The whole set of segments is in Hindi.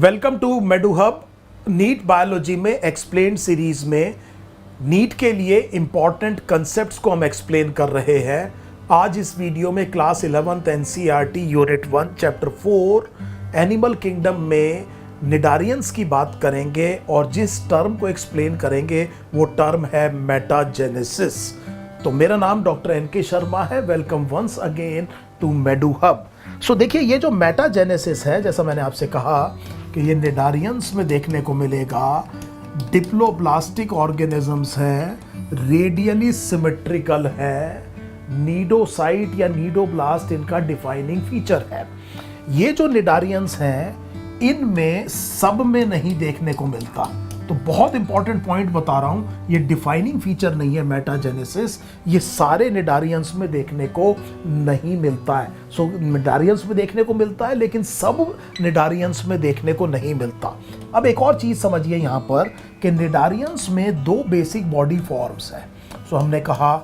Welcome to Meduhub. NEET biology में एक्सप्लेन सीरीज में नीट के लिए इंपॉर्टेंट कंसेप्ट्स को हम एक्सप्लेन कर रहे हैं। आज इस वीडियो में class 11th NCERT unit 1 chapter 4 animal kingdom में निडारियंस की बात करेंगे और जिस टर्म को एक्सप्लेन करेंगे वो टर्म है मेटाजेनेसिस। तो मेरा नाम डॉक्टर एनके शर्मा है। Welcome once again to Meduhub. So देखिए, ये जो मेटाजेनेसिस है, जैसा मैंने आपसे कहा कि ये निडारियंस में देखने को मिलेगा। डिप्लोब्लास्टिक ऑर्गेनिजम्स हैं, रेडियली सिमेट्रिकल है, नीडोसाइट या नीडोब्लास्ट इनका डिफाइनिंग फीचर है। ये जो निडारियंस हैं इनमें सब में नहीं देखने को मिलता। तो बहुत इंपॉर्टेंट पॉइंट बता रहा हूं, ये डिफाइनिंग फीचर नहीं है मेटाजेनेसिस, ये सारे निडारियंस में देखने को नहीं मिलता है। सो निडारियंस में देखने को मिलता है लेकिन सब निडारियंस में देखने को नहीं मिलता। अब एक और चीज समझिए यहां पर कि निडारियंस में दो बेसिक बॉडी फॉर्म्स हैं। सो हमने कहा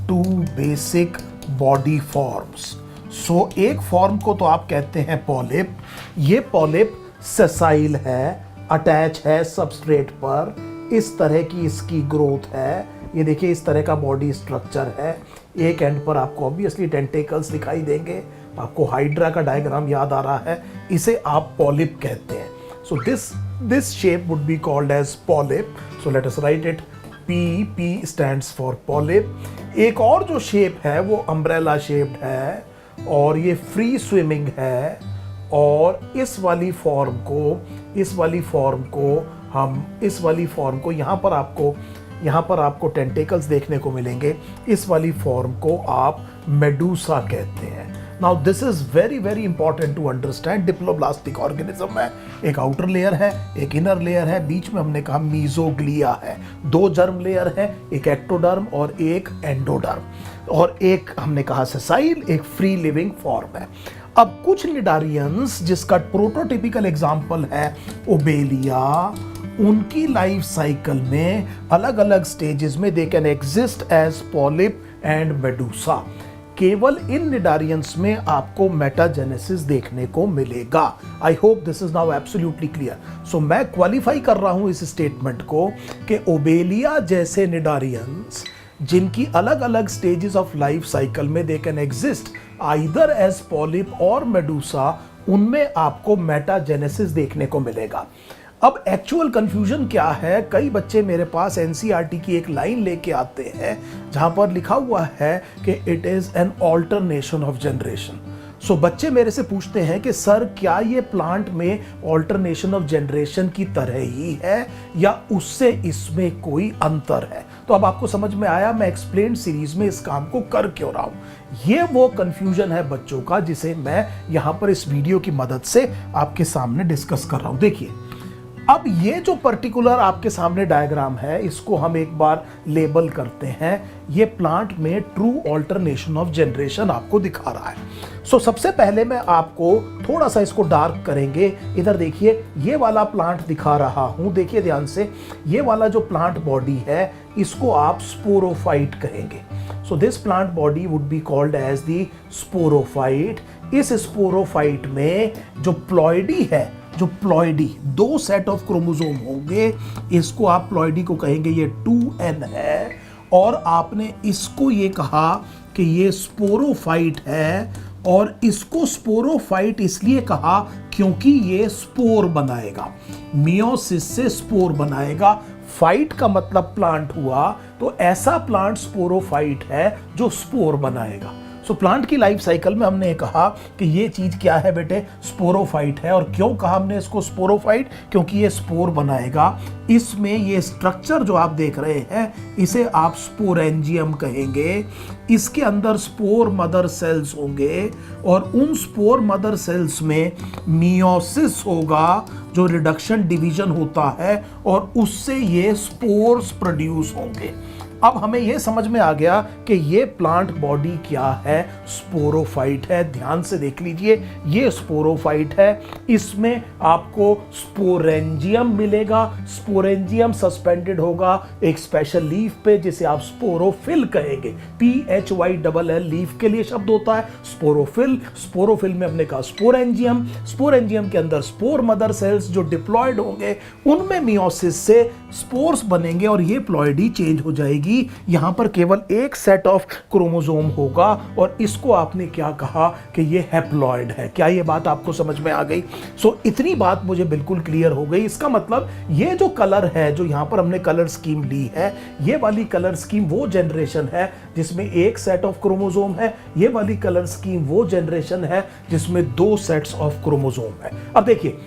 2 बेसिक बॉडी फॉर्म्स। सो एक फॉर्म को तो आप कहते हैं पॉलिप। ये पॉलिप सेसाइल है, अटैच है सबस्ट्रेट पर, इस तरह की इसकी ग्रोथ है। ये देखिए इस तरह का बॉडी स्ट्रक्चर है। एक एंड पर आपको ऑब्वियसली टेंटेकल्स दिखाई देंगे। आपको हाइड्रा का डायग्राम याद आ रहा है, इसे आप पॉलिप कहते हैं। So this shape would be called as polyp. So let us write it, P stands for polyp. एक और जो शेप है वो अम्ब्रेला शेप्ड है और ये फ्री स्विमिंग है। और इस वाली फॉर्म को यहाँ पर आपको टेंटेकल्स देखने को मिलेंगे। इस वाली फॉर्म को आप मेडूसा कहते हैं। Now this is very very important to understand. Diploblastic organism है, एक आउटर लेयर है, एक इनर लेयर है, बीच में हमने कहा मीजोग्लिया है। 2 जर्म लेयर है, एक एक्टोडर्म और एक एंडोडर्म, और एक हमने कहा सेसाइल, एक फ्री लिविंग फॉर्म है। अब कुछ निडारियंस जिसका प्रोटोटिपिकल एग्जाम्पल है ओबेलिया, उनकी लाइफ साइकिल में अलग अलग स्टेजेस में they can exist as polyp and medusa. केवल इन निडारियंस में आपको मेटाजेनेसिस देखने को मिलेगा। I hope this is now absolutely clear. So मैं क्वालिफाई कर रहा हूं इस स्टेटमेंट को कि ओबेलिया जैसे निडारियंस जिनकी अलग अलग स्टेजेस ऑफ लाइफ साइकिल में they can exist either as polyp और मेडूसा, उनमें आपको मेटाजेनेसिस देखने को मिलेगा। अब एक्चुअल कंफ्यूजन क्या है, कई बच्चे मेरे पास एनसीईआरटी की एक लाइन लेके आते हैं जहां पर लिखा हुआ है कि it is an alternation of generation. So बच्चे मेरे से पूछते हैं कि सर क्या ये प्लांट में ऑल्टरनेशन ऑफ जनरेशन की तरह ही है या उससे इसमें कोई अंतर है। तो अब आपको समझ में आया मैं एक्सप्लेन सीरीज में इस काम को कर क्यों रहा हूं। ये वो कंफ्यूजन है बच्चों का जिसे मैं यहां पर इस वीडियो की मदद से आपके सामने डिस्कस कर रहा हूं। देखिए, अब ये जो पर्टिकुलर आपके सामने डायग्राम है इसको हम एक बार लेबल करते हैं। ये प्लांट में ट्रू ऑल्टरनेशन ऑफ जनरेशन आपको दिखा रहा है। सो सबसे पहले मैं आपको थोड़ा सा इसको डार्क करेंगे। इधर देखिए, ये वाला प्लांट दिखा रहा हूं, देखिए ध्यान से। ये वाला जो प्लांट बॉडी है इसको आप स्पोरोफाइट कहेंगे। So this plant body would be called as the sporophyte. इस स्पोरोफाइट में जो प्लॉइडी है, जो प्लॉइडी 2 सेट ऑफ क्रोमोसोम होंगे, इसको आप प्लॉइडी को कहेंगे। ये 2n है और आपने इसको ये कहा कि ये स्पोरोफाइट है और इसको स्पोरोफाइट इसलिए कहा क्योंकि ये स्पोर बनाएगा। मियोसिस से स्पोर बनाएगा। फाइट का मतलब प्लांट हुआ, तो ऐसा प्लांट स्पोरोफाइट है जो स्पोर बनाएगा। सो प्लांट की लाइफ साइकिल में हमने कहा कि ये चीज क्या है बेटे, स्पोरोफाइट है। और क्यों कहा हमने इसको स्पोरोफाइट, क्योंकि ये स्पोर बनाएगा। इसमें ये स्ट्रक्चर जो आप देख रहे हैं इसे आप स्पोरेंजियम कहेंगे। इसके अंदर स्पोर मदर सेल्स होंगे और उन स्पोर मदर सेल्स में मियोसिस होगा, जो रिडक्शन डिवीजन होता है, और उससे ये स्पोर्स प्रोड्यूस होंगे। अब हमें यह समझ में आ गया कि ये प्लांट बॉडी क्या है, स्पोरोफाइट है। ध्यान से देख लीजिए, ये स्पोरोफाइट है। इसमें आपको स्पोरेंजियम मिलेगा। स्पोरेंजियम सस्पेंडेड होगा एक स्पेशल लीफ पे जिसे आप स्पोरोफिल कहेंगे। PHYLL लीफ के लिए शब्द होता है स्पोरोफिल। स्पोरोफिल में हमने कहा स्पोरेंजियम, स्पोरेंजियम के अंदर स्पोर मदर सेल्स जो डिप्लॉयड होंगे उनमें मियोसिस से स्पोर्स बनेंगे और ये प्लॉइडी चेंज हो जाएगी। यहां पर केवल एक सेट ऑफ क्रोमोसोम होगा और इसको आपने क्या कहा कि ये हैप्लॉइड है। क्या ये बात आपको समझ में आ गई? सो इतनी बात मुझे बिल्कुल क्लियर हो गई। इसका मतलब ये जो कलर है, जो यहां पर हमने कलर स्कीम ली है, ये वाली कलर स्कीम वो जनरेशन है जिसमें एक सेट ऑफ क्रोमोसोम है, ये वाली कलर स्कीम वो जनरेशन है जिसमें दो सेट्स ऑफ क्रोमोसोम है। अब देखिए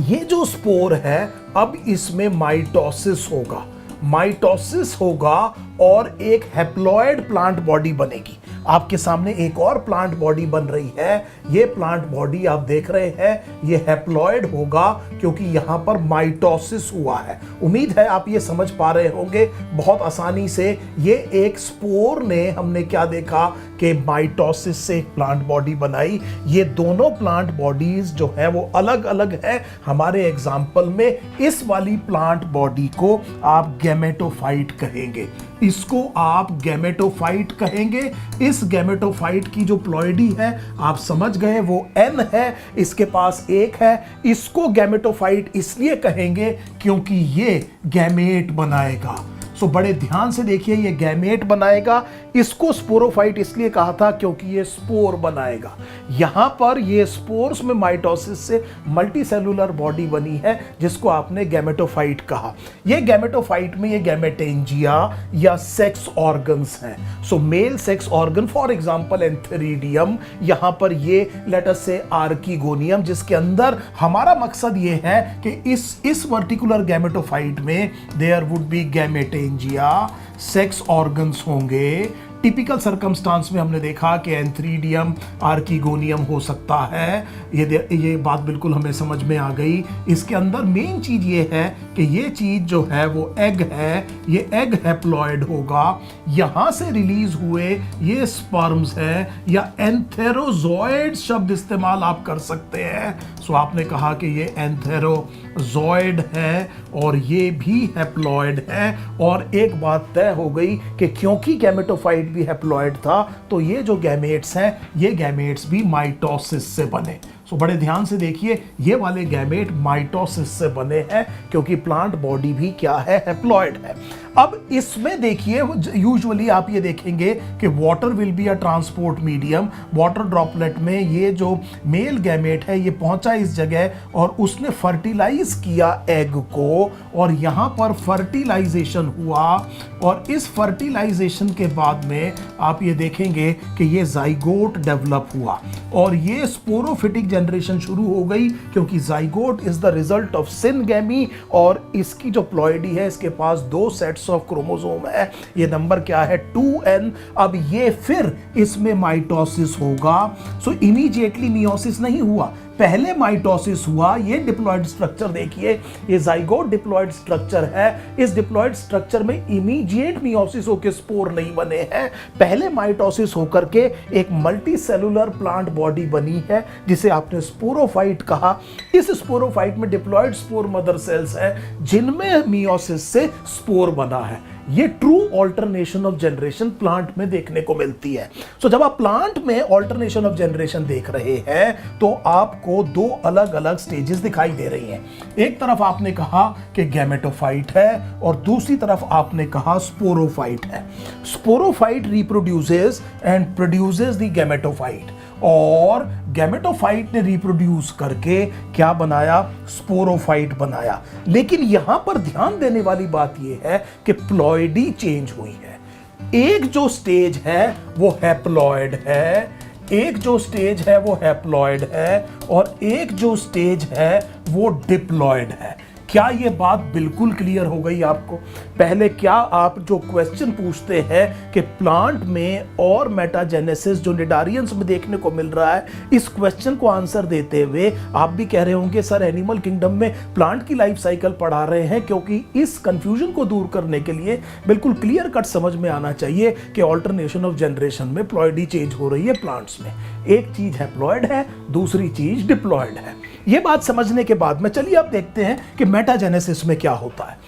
ये जो स्पोर है, अब इसमें माइटोसिस होगा, माइटोसिस होगा और एक हैप्लॉइड प्लांट बॉडी बनेगी। आपके सामने एक और प्लांट बॉडी बन रही है। ये प्लांट बॉडी आप देख रहे हैं, ये हैप्लॉइड होगा क्योंकि यहां पर माइटोसिस हुआ है। उम्मीद है आप ये समझ पा रहे होंगे बहुत आसानी से। ये एक स्पोर ने हमने क्या देखा कि माइटोसिस से एक प्लांट बॉडी बनाई। ये दोनों प्लांट बॉडीज जो है वो अलग अलग है। हमारे एग्जाम्पल में इस वाली प्लांट बॉडी को आप गैमेटोफाइट कहेंगे, इसको आप गैमेटोफाइट कहेंगे। इस गैमेटोफाइट की जो प्लॉइडी है आप समझ गए वो N है, इसके पास एक है। इसको गैमेटोफाइट इसलिए कहेंगे क्योंकि ये गैमेट बनाएगा। सो बड़े ध्यान से देखिए, ये गैमेट बनाएगा। इसको स्पोरोफाइट इसलिए कहा था क्योंकि ये स्पोर बनाएगा। यहां पर ये स्पोर्स में माइटोसिस से मल्टीसेलुलर बॉडी बनी है जिसको आपने गैमेटोफाइट कहा। ये गैमेटोफाइट में ये गैमेटेंजिया या सेक्स ऑर्गन्स हैं। So male sex organ for example antheridium, यहां पर ये लेट अस से आर्कीगोनियम, जिसके अंदर हमारा मकसद ये है कि इस पर्टिकुलर गैमेटोफाइट में there would be gametangia, sex organs होंगे। टिपिकल सर्कमस्टांस में हमने देखा कि एंथ्रीडियम आर्कीगोनियम हो सकता है। ये बात बिल्कुल हमें समझ में आ गई। इसके अंदर मेन चीज ये है कि ये चीज जो है वो एग है, ये एग हैप्लॉइड होगा। यहां से रिलीज हुए ये स्पर्म्स है या एंथेरोजॉइड शब्द इस्तेमाल आप कर सकते हैं। सो आपने कहा कि ये एंथेरोजॉइड है और ये भी हैप्लॉइड है। और एक बात तय हो गई कि क्योंकि गैमेटोफाइट भी हैप्लॉइड था तो ये जो गैमेट्स हैं ये गैमेट्स भी माइटोसिस से बने। सो बड़े ध्यान से देखिए, ये वाले गैमेट माइटोसिस से बने हैं क्योंकि प्लांट बॉडी भी क्या है, हैप्लॉइड है। अब इसमें देखिए यूजुअली आप ये देखेंगे कि water will be a transport medium. Water droplet में ये जो मेल गैमेट है ये पहुंचा इस जगह और उसने फर्टिलाइज किया एग को और यहां पर फर्टिलाइजेशन हुआ और इस फर्टिलाइजेशन के बाद में आप ये देखेंगे कि ये जाइगोट डेवलप हुआ और ये स्पोरोफिटिक जनरेशन शुरू हो गई क्योंकि zygote is the result of syngamy और इसकी जो प्लॉइडी है इसके पास दो सेट्स ऑफ क्रोमोसोम है। ये नंबर क्या है, 2N। अब ये फिर इसमें माइटोसिस होगा। सो इमीडिएटली मियोसिस नहीं हुआ, पहले माइटोसिस हुआ। ये डिप्लॉइड स्ट्रक्चर देखिए, ये जाइगोट डिप्लॉइड स्ट्रक्चर है। इस डिप्लॉइड स्ट्रक्चर में इमीडिएट मियोसिस होकर स्पोर नहीं बने हैं, पहले माइटोसिस होकर के एक मल्टी सेलुलर प्लांट बॉडी बनी है जिसे आपने स्पोरोफाइट कहा। इस स्पोरोफाइट में डिप्लॉइड स्पोर मदर सेल्स हैं जिनमें मियोसिस से स्पोर बना है। ये true alternation of generation plant में देखने को मिलती है। सो जब आप प्लांट में ऑल्टरनेशन ऑफ जनरेशन देख रहे हैं तो आपको दो अलग अलग स्टेजेस दिखाई दे रही हैं। एक तरफ आपने कहा कि गैमेटोफाइट है और दूसरी तरफ आपने कहा स्पोरोफाइट है। Sporophyte reproduces and produces the gametophyte और गैमेटोफाइट ने रिप्रोड्यूस करके क्या बनाया, स्पोरोफाइट बनाया। लेकिन यहां पर ध्यान देने वाली बात यह है कि प्लॉइडी चेंज हुई है। एक जो स्टेज है वो हैप्लॉइड है, एक जो स्टेज है वो हैप्लॉइड है और एक जो स्टेज है वो डिप्लॉइड है। क्या ये बात बिल्कुल क्लियर हो गई आपको? पहले क्या आप जो क्वेश्चन पूछते हैं कि प्लांट में और मेटाजेनेसिस जो निडारियंस में देखने को मिल रहा है, इस क्वेश्चन को आंसर देते हुए आप भी कह रहे होंगे सर एनिमल किंगडम में प्लांट की लाइफ साइकिल पढ़ा रहे हैं, क्योंकि इस कंफ्यूजन को दूर करने के लिए बिल्कुल क्लियर कट समझ में आना चाहिए कि ऑल्टरनेशन ऑफ जनरेशन में प्लॉइडी चेंज हो रही है प्लांट्स में। एक चीज हैप्लॉइड है, दूसरी चीज डिप्लॉइड है। ये बात समझने के बाद में चलिए अब देखते हैं कि मेटाजेनेसिस में क्या होता है।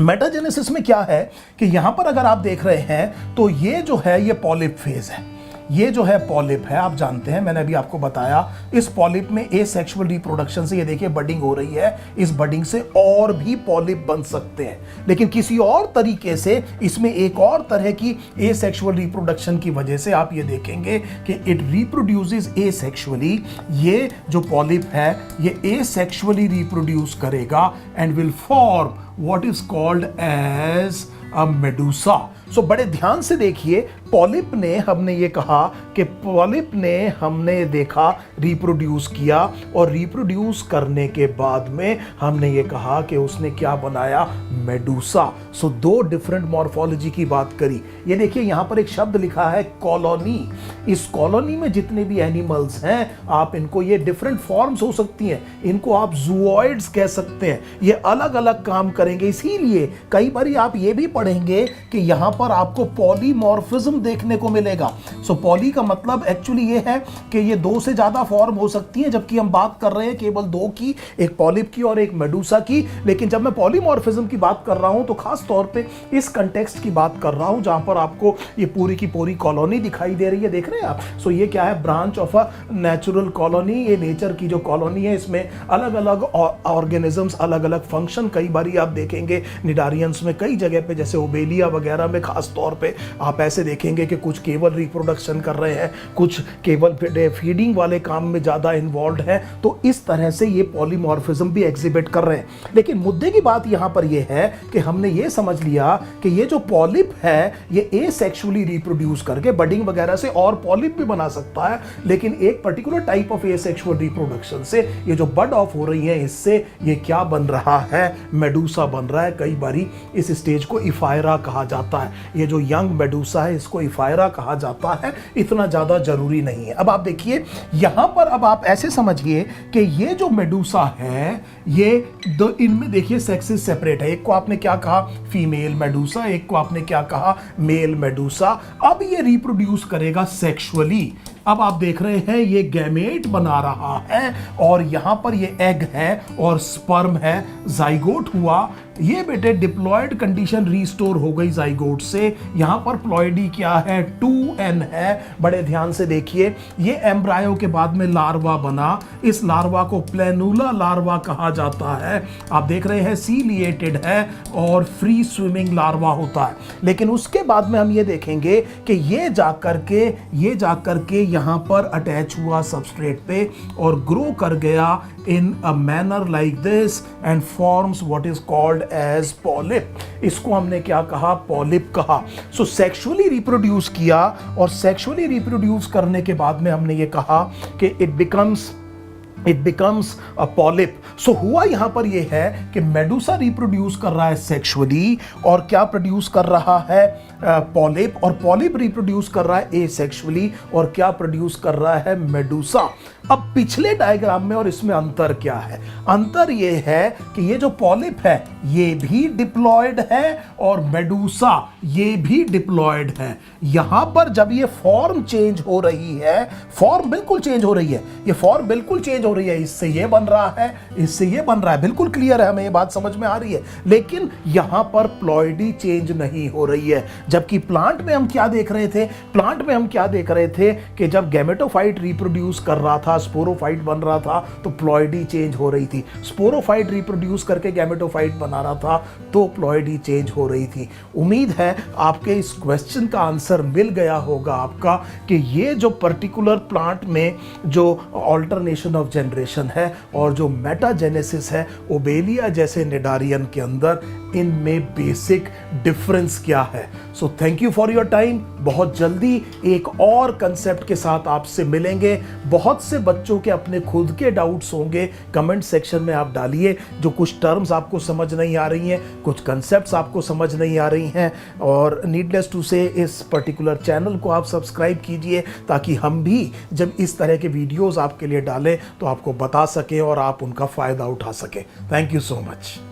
मेटाजेनेसिस में क्या है कि यहां पर अगर आप देख रहे हैं तो ये जो है ये पॉलिप फेज है, ये जो है पॉलिप है, आप जानते हैं, मैंने अभी आपको बताया इस पॉलिप में एसेक्सुअल रिप्रोडक्शन से ये देखिए बडिंग हो रही है, इस बडिंग से और भी पॉलिप बन सकते हैं, लेकिन किसी और तरीके से इसमें एक और तरह की एसेक्सुअल रिप्रोडक्शन की वजह से आप ये देखेंगे कि इट रिप्रोड्यूसेस एसेक्सुअली। ये जो पॉलिप है ये एसेक्सुअली रिप्रोड्यूस करेगा and will form what is called as a medusa. So बड़े ध्यान से देखिए, पॉलिप ने हमने ये कहा कि पॉलिप ने हमने देखा रिप्रोड्यूस किया और रिप्रोड्यूस करने के बाद में हमने ये कहा कि उसने क्या बनाया, मेडूसा। सो दो डिफरेंट मॉर्फोलॉजी की बात करी। ये देखिए यहां पर एक शब्द लिखा है कॉलोनी। इस कॉलोनी में जितने भी एनिमल्स हैं आप इनको, ये डिफरेंट फॉर्म्स हो सकती हैं, इनको आप जूओइड्स कह सकते हैं, ये अलग अलग काम करेंगे। इसीलिए कई बार आप ये भी पढ़ेंगे कि यहां पर आपको पॉलीमॉर्फिज्म देखने को मिलेगा। सो पॉली का मतलब एक्चुअली ये है कि ये दो से ज्यादा फॉर्म हो सकती हैं, जबकि हम बात कर रहे हैं केवल दो की, एक पॉलिप की और एक मेडूसा की। लेकिन जब मैं पॉलीमॉर्फिज्म की बात कर रहा हूं तो खास तौर पे इस कंटेक्स्ट की बात कर रहा हूं जहां पर आपको ये पूरी की पूरी कॉलोनी दिखाई दे रही है, देख रहे हैं आप। सो ये क्या है, branch of a natural colony. ये नेचर की जो कॉलोनी है, इसमें अलग अलग ऑर्गेनिजम्स, अलग अलग फंक्शन। कई बार आप देखेंगे निडारियंस में कई जगह पे, जैसे ओबेलिया वगैरह में खास तौर पे आप ऐसे देखेंगे कि कुछ केवल रिप्रोडक्शन कर रहे हैं, कुछ केवल फीडिंग वाले काम में ज्यादा इन्वॉल्व है। तो इस तरह से ये पॉलीमॉर्फिज्म भी एग्जिबिट कर रहे हैं। लेकिन मुद्दे की बात यहां पर ये है कि हमने ये समझ लिया कि ये जो पॉलिप है ये एसेक्सुअली रिप्रोड्यूस करके बडिंग वगैरह से और पॉलिप भी बना सकता है, लेकिन एक particular type of asexual reproduction से ये जो बड ऑफ हो रही है, इससे ये क्या बन रहा है, मेडूसा बन रहा है। कई बारी इस स्टेज को इफायरा कहा जाता है। ये जो यंग मेडूसा है इसको इफायरा कहा जाता है, इतना ज्यादा जरूरी नहीं है। अब आप देखिए यहां पर, अब आप ऐसे समझिए कि ये जो मेडूसा है ये दो, इनमें देखिए सेक्सेस सेपरेट है। एक को आपने क्या कहा, फीमेल मेडूसा, एक को आपने क्या कहा, मेल मेडूसा। अब ये रिप्रोड्यूस करेगा सेक्सुअली। अब आप देख रहे हैं ये गैमेट बना रहा है और यहां पर ये एग है और स्पर्म है, जाइगोट हुआ। ये बेटे डिप्लॉयड कंडीशन रीस्टोर हो गई जाइगोट से। यहां पर प्लॉयडी क्या है, 2n है। बड़े ध्यान से देखिए, ये एम्ब्रायो के बाद में लार्वा बना। इस लार्वा को प्लेनुला लार्वा कहा जाता है। आप देख रहे हैं सीलिएटेड है और फ्री स्विमिंग लार्वा होता है। लेकिन उसके बाद में हम ये देखेंगे कि ये जाकर के यहां पर अटैच हुआ सबस्ट्रेट पे और ग्रो कर गया in a manner like this and forms what is called as polyp. इसको हमने क्या कहा, पॉलिप कहा। सो सेक्सुअली रिप्रोड्यूस किया और सेक्सुअली रिप्रोड्यूस करने के बाद में हमने ये कहा कि इट बिकम्स अ पॉलिप। सो हुआ यहां पर यह है कि मेडूसा रिप्रोड्यूस कर रहा है सेक्सुअली और क्या प्रोड्यूस कर रहा है, पॉलिप, और पॉलिप रिप्रोड्यूस कर रहा है एसेक्सुअली और क्या प्रोड्यूस कर रहा है, मेडूसा। अब पिछले डायग्राम में और इसमें अंतर क्या है, अंतर यह है कि ये जो पॉलिप है ये भी डिप्लॉयड है और मेडूसा ये भी डिप्लॉयड है। यहां पर जब ये फॉर्म चेंज हो रही है, फॉर्म बिल्कुल चेंज हो रही है, ये फॉर्म बिल्कुल चेंज हो रही है, इससे ये बन रहा है, इससे ये बन रहा है, बिल्कुल क्लियर है, हमें ये बात समझ में आ रही है। लेकिन यहां पर प्लॉयडी चेंज नहीं हो रही है। जबकि प्लांट में हम क्या देख रहे थे, प्लांट में हम क्या देख रहे थे कि जब गैमेटोफाइट रिप्रोड्यूस कर रहा था, स्पोरोफाइट बन रहा था, तो प्लॉयडी चेंज हो रही थी। स्पोरोफाइट रिप्रोड्यूस करके गैमेटोफाइट बना रहा था तो प्लॉयडी चेंज हो रही थी। उम्मीद है आपके इस क्वेश्चन का आंसर मिल गया होगा आपका कि ये जो पर्टिकुलर प्लांट में जो ऑल्टरनेशन ऑफ जनरेशन है और जो मेटाजेनेसिस है ओबेलिया जैसे निडारियन के अंदर, इनमें बेसिक डिफरेंस क्या है। So thank you for your time. बहुत जल्दी एक और कंसेप्ट के साथ आपसे मिलेंगे। बहुत से बच्चों के अपने खुद के डाउट्स होंगे, कमेंट सेक्शन में आप डालिए। जो कुछ टर्म्स आपको समझ नहीं आ रही हैं, कुछ कंसेप्ट्स आपको समझ नहीं आ रही हैं, और नीडलेस टू से इस पर्टिकुलर चैनल को आप सब्सक्राइब कीजिए ताकि हम भी जब इस तरह के वीडियोस आपके लिए डालें तो आपको बता सकें और आप उनका फ़ायदा उठा सकें। Thank you so much.